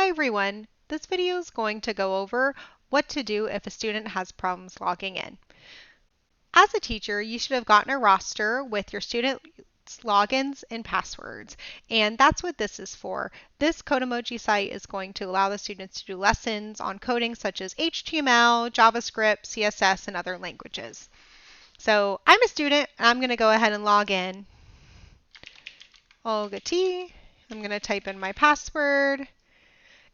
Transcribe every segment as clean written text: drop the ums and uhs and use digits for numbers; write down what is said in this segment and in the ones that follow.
Hi everyone! This video is going to go over what to do if a student has problems logging in. As a teacher, you should have gotten a roster with your students' logins and passwords, and that's what this is for. This Codemoji site is going to allow the students to do lessons on coding such as HTML, JavaScript, CSS, and other languages. So I'm a student, and I'm going to go ahead and log in. Olga T. I'm going to type in my password.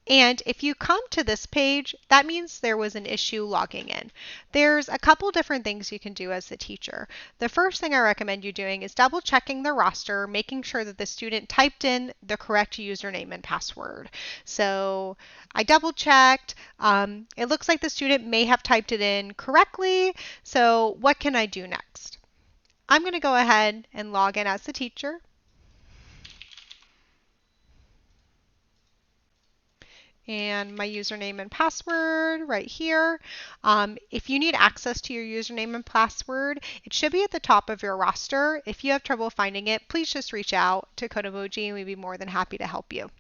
And if you come to this page, that means there was an issue logging in. There's a couple different things you can do as the teacher. The first thing I recommend you doing is double checking the roster, making sure that the student typed in the correct username and password. So I double checked. It looks like the student may have typed it in correctly. So what can I do next? I'm going to go ahead and log in as the teacher. And my username and password right here. If you need access to your username and password, it should be at the top of your roster. If you have trouble finding it, please just reach out to Codemoji and we'd be more than happy to help you.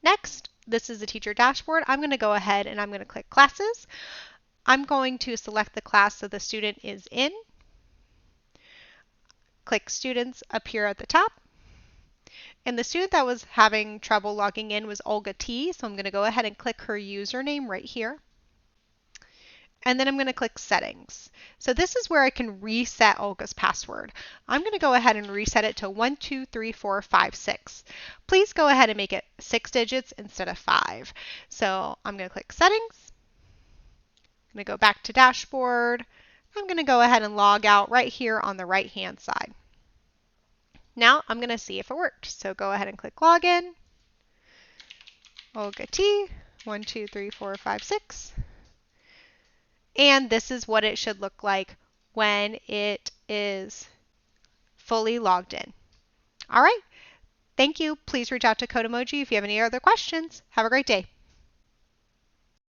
Next, this is the teacher dashboard. I'm going to go ahead and I'm going to click Classes. I'm going to select the class that the student is in. Click Students up here at the top. And the student that was having trouble logging in was Olga T, so I'm going to go ahead and click her username right here. And then I'm going to click Settings. So this is where I can reset Olga's password. I'm going to go ahead and reset it to 123456. Please go ahead and make it 6 digits instead of 5. So I'm going to click Settings. I'm going to go back to Dashboard. I'm going to go ahead and log out right here on the right-hand side. Now I'm going to see if it worked. So go ahead and click Login. Olga T, 123456. And this is what it should look like when it is fully logged in. All right. Thank you. Please reach out to Codemoji if you have any other questions. Have a great day.